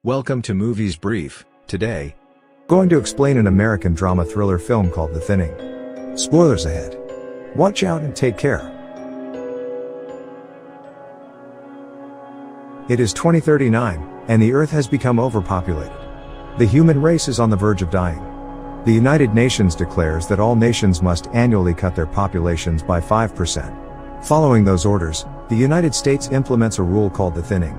Welcome to Moviesbrief. Today, going to explain an American drama thriller film called The Thinning. Spoilers ahead. Watch out and take care. It is 2039, and the Earth has become overpopulated. The human race is on the verge of dying. The United Nations declares that all nations must annually cut their populations by 5%. Following those orders, the United States implements a rule called the thinning.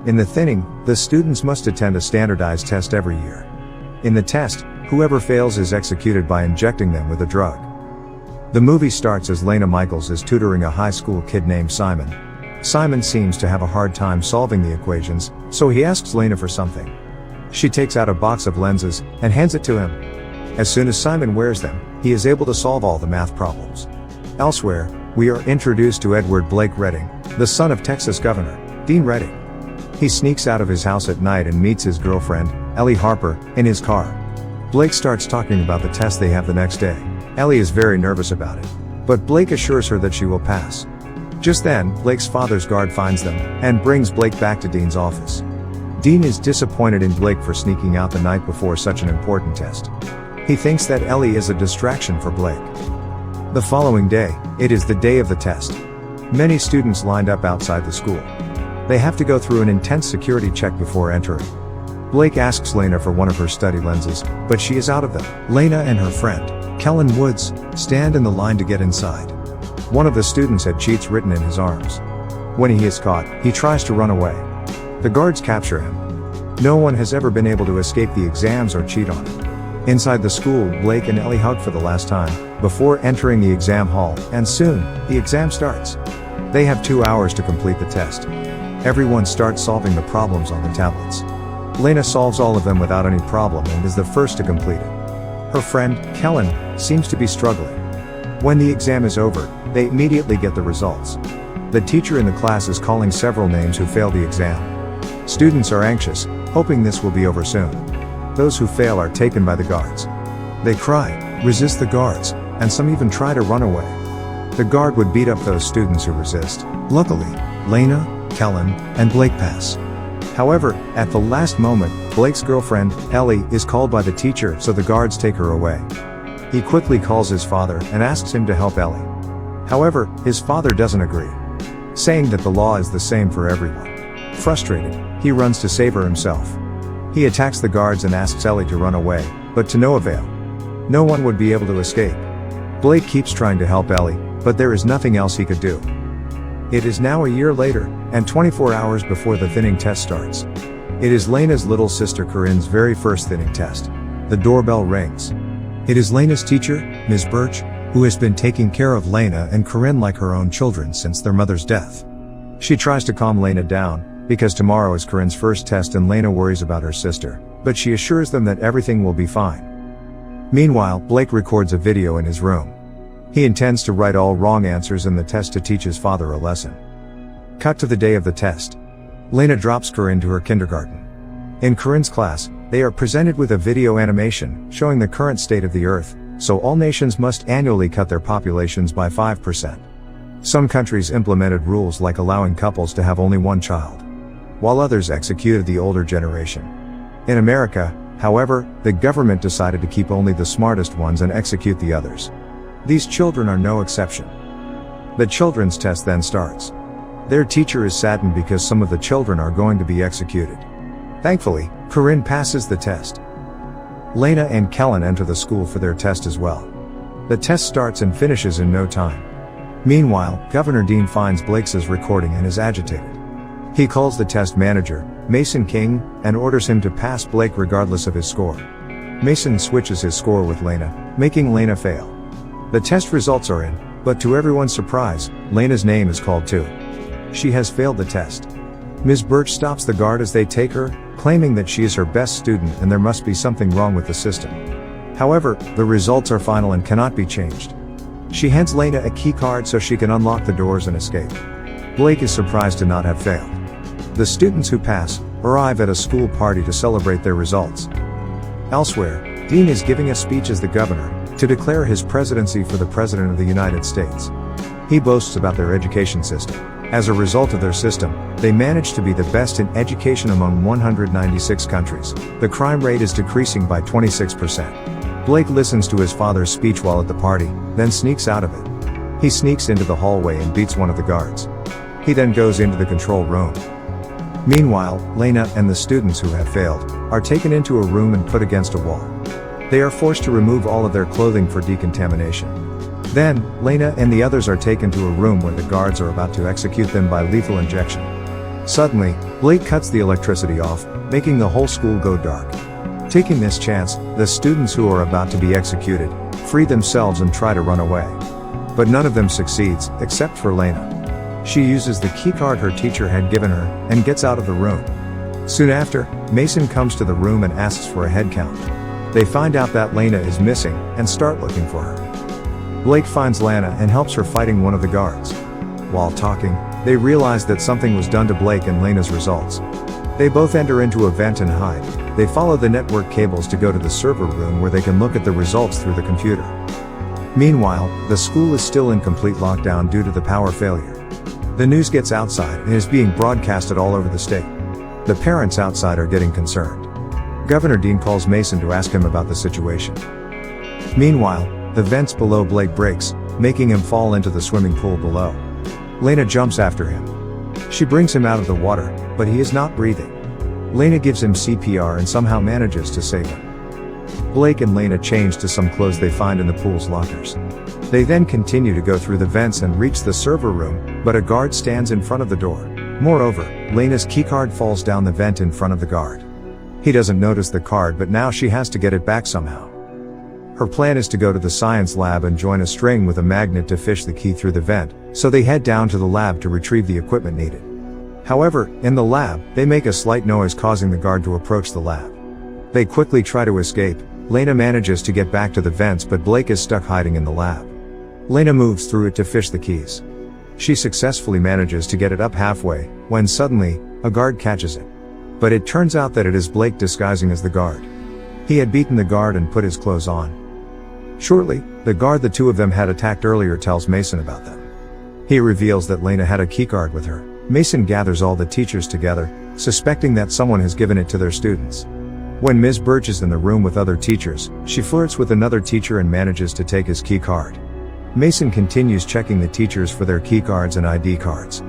In the thinning, the students must attend a standardized test every year. In the test, whoever fails is executed by injecting them with a drug. The movie starts as Lena Michaels is tutoring a high school kid named Simon. Simon seems to have a hard time solving the equations, so he asks Lena for something. She takes out a box of lenses and hands it to him. As soon as Simon wears them, he is able to solve all the math problems. Elsewhere, we are introduced to Edward Blake Redding, the son of Texas Governor Dean Redding. He sneaks out of his house at night and meets his girlfriend, Ellie Harper, in his car. Blake starts talking about the test they have the next day. Ellie is very nervous about it, but Blake assures her that she will pass. Just then, Blake's father's guard finds them, and brings Blake back to Dean's office. Dean is disappointed in Blake for sneaking out the night before such an important test. He thinks that Ellie is a distraction for Blake. The following day, it is the day of the test. Many students lined up outside the school. They have to go through an intense security check before entering. Blake asks Lena for one of her study lenses, but she is out of them. Lena and her friend, Kellen Woods, stand in the line to get inside. One of the students had cheats written in his arms. When he is caught, he tries to run away. The guards capture him. No one has ever been able to escape the exams or cheat on it. Inside the school, Blake and Ellie hug for the last time, before entering the exam hall, and soon, the exam starts. They have 2 hours to complete the test. Everyone starts solving the problems on the tablets. Lena solves all of them without any problem and is the first to complete it. Her friend, Kellen, seems to be struggling. When the exam is over, they immediately get the results. The teacher in the class is calling several names who failed the exam. Students are anxious, hoping this will be over soon. Those who fail are taken by the guards. They cry, resist the guards, and some even try to run away. The guard would beat up those students who resist. Luckily, Lena, Kellen, and Blake pass. However, at the last moment, Blake's girlfriend, Ellie, is called by the teacher, so the guards take her away. He quickly calls his father and asks him to help Ellie. However, his father doesn't agree, saying that the law is the same for everyone. Frustrated, he runs to save her himself. He attacks the guards and asks Ellie to run away, but to no avail. No one would be able to escape. Blake keeps trying to help Ellie, but there is nothing else he could do. It is now a year later, and 24 hours before the thinning test starts. It is Lena's little sister Corinne's very first thinning test. The doorbell rings. It is Lena's teacher, Ms. Birch, who has been taking care of Lena and Corinne like her own children since their mother's death. She tries to calm Lena down, because tomorrow is Corinne's first test and Lena worries about her sister, but she assures them that everything will be fine. Meanwhile, Blake records a video in his room. He intends to write all wrong answers in the test to teach his father a lesson. Cut to the day of the test. Lena drops Corinne to her kindergarten. In Corinne's class, they are presented with a video animation showing the current state of the Earth, so all nations must annually cut their populations by 5%. Some countries implemented rules like allowing couples to have only one child, while others executed the older generation. In America, however, the government decided to keep only the smartest ones and execute the others. These children are no exception. The children's test then starts. Their teacher is saddened because some of the children are going to be executed. Thankfully, Corinne passes the test. Lena and Kellen enter the school for their test as well. The test starts and finishes in no time. Meanwhile, Governor Dean finds Blake's recording and is agitated. He calls the test manager, Mason King, and orders him to pass Blake regardless of his score. Mason switches his score with Lena, making Lena fail. The test results are in, but to everyone's surprise, Lena's name is called too. She has failed the test. Ms. Birch stops the guard as they take her, claiming that she is her best student and there must be something wrong with the system. However, the results are final and cannot be changed. She hands Lena a key card so she can unlock the doors and escape. Blake is surprised to not have failed. The students who pass arrive at a school party to celebrate their results. Elsewhere, Dean is giving a speech as the governor, to declare his presidency for the President of the United States. He boasts about their education system. As a result of their system, they manage to be the best in education among 196 countries. The crime rate is decreasing by 26%. Blake listens to his father's speech while at the party, then sneaks out of it. He sneaks into the hallway and beats one of the guards. He then goes into the control room. Meanwhile, Lena and the students who have failed are taken into a room and put against a wall. They are forced to remove all of their clothing for decontamination. Then, Lena and the others are taken to a room where the guards are about to execute them by lethal injection. Suddenly, Blake cuts the electricity off, making the whole school go dark. Taking this chance, the students who are about to be executed free themselves and try to run away. But none of them succeeds, except for Lena. She uses the keycard her teacher had given her, and gets out of the room. Soon after, Mason comes to the room and asks for a head count. They find out that Lena is missing, and start looking for her. Blake finds Lana and helps her fighting one of the guards. While talking, they realize that something was done to Blake and Lena's results. They both enter into a vent and hide. They follow the network cables to go to the server room where they can look at the results through the computer. Meanwhile, the school is still in complete lockdown due to the power failure. The news gets outside and is being broadcasted all over the state. The parents outside are getting concerned. Governor Dean calls Mason to ask him about the situation. Meanwhile, the vents below Blake breaks, making him fall into the swimming pool below. Lena jumps after him. She brings him out of the water, but he is not breathing. Lena gives him CPR and somehow manages to save him. Blake and Lena change to some clothes they find in the pool's lockers. They then continue to go through the vents and reach the server room, but a guard stands in front of the door. Moreover, Lena's keycard falls down the vent in front of the guard. He doesn't notice the card, but now she has to get it back somehow. Her plan is to go to the science lab and join a string with a magnet to fish the key through the vent, so they head down to the lab to retrieve the equipment needed. However, in the lab, they make a slight noise causing the guard to approach the lab. They quickly try to escape. Lena manages to get back to the vents, but Blake is stuck hiding in the lab. Lena moves through it to fish the keys. She successfully manages to get it up halfway, when suddenly, a guard catches it. But it turns out that it is Blake disguising as the guard. He had beaten the guard and put his clothes on. Shortly, the guard the two of them had attacked earlier tells Mason about them. He reveals that Lena had a keycard with her. Mason gathers all the teachers together, suspecting that someone has given it to their students. When Ms. Birch is in the room with other teachers, she flirts with another teacher and manages to take his keycard. Mason continues checking the teachers for their keycards and ID cards.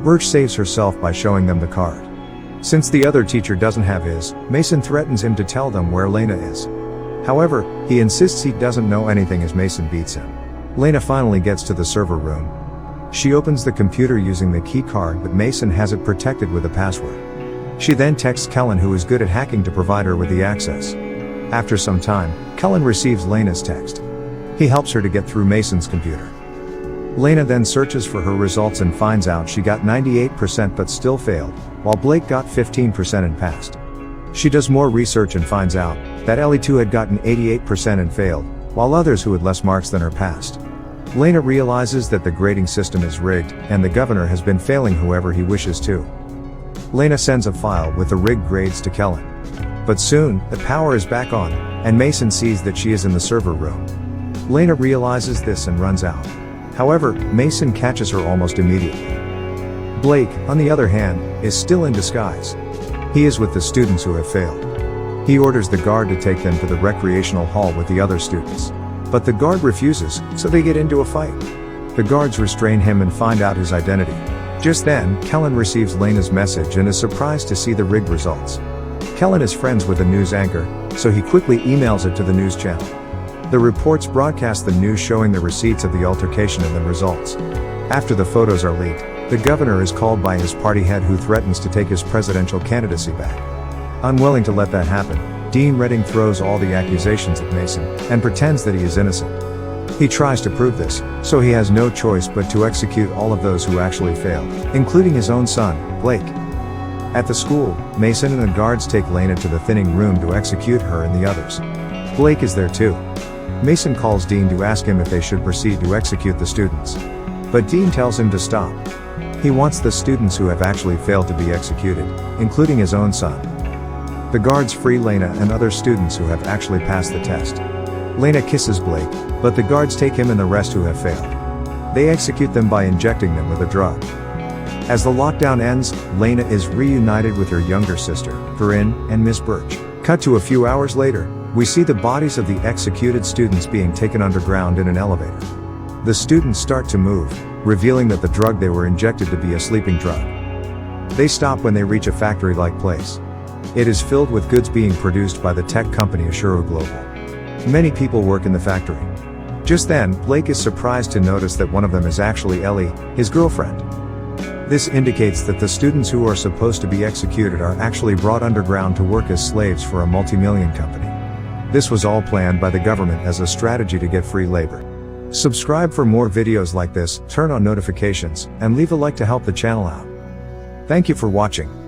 Birch saves herself by showing them the card. Since the other teacher doesn't have his, Mason threatens him to tell them where Lena is. However, he insists he doesn't know anything as Mason beats him. Lena finally gets to the server room. She opens the computer using the keycard, but Mason has it protected with a password. She then texts Kellen, who is good at hacking, to provide her with the access. After some time, Kellen receives Lena's text. He helps her to get through Mason's computer. Lena then searches for her results and finds out she got 98% but still failed, while Blake got 15% and passed. She does more research and finds out that Ellie too had gotten 88% and failed, while others who had less marks than her passed. Lena realizes that the grading system is rigged, and the governor has been failing whoever he wishes to. Lena sends a file with the rigged grades to Kellen. But soon, the power is back on, and Mason sees that she is in the server room. Lena realizes this and runs out. However, Mason catches her almost immediately. Blake, on the other hand, is still in disguise. He is with the students who have failed. He orders the guard to take them to the recreational hall with the other students. But the guard refuses, so they get into a fight. The guards restrain him and find out his identity. Just then, Kellen receives Lena's message and is surprised to see the rigged results. Kellen is friends with the news anchor, so he quickly emails it to the news channel. The reports broadcast the news showing the receipts of the altercation and the results. After the photos are leaked, the governor is called by his party head, who threatens to take his presidential candidacy back. Unwilling to let that happen, Dean Redding throws all the accusations at Mason and pretends that he is innocent. He tries to prove this, so he has no choice but to execute all of those who actually failed, including his own son, Blake. At the school, Mason and the guards take Lena to the thinning room to execute her and the others. Blake is there too. Mason calls Dean to ask him if they should proceed to execute the students. But Dean tells him to stop. He wants the students who have actually failed to be executed, including his own son. The guards free Lena and other students who have actually passed the test. Lena kisses Blake, but the guards take him and the rest who have failed. They execute them by injecting them with a drug. As the lockdown ends, Lena is reunited with her younger sister, Corinne, and Miss Birch. Cut to a few hours later, we see the bodies of the executed students being taken underground in an elevator. The students start to move, revealing that the drug they were injected to be a sleeping drug. They stop when they reach a factory-like place. It is filled with goods being produced by the tech company Ashuru Global. Many people work in the factory. Just then, Blake is surprised to notice that one of them is actually Ellie, his girlfriend. This indicates that the students who are supposed to be executed are actually brought underground to work as slaves for a multi-million company. This was all planned by the government as a strategy to get free labor. Subscribe for more videos like this, turn on notifications, and leave a like to help the channel out. Thank you for watching.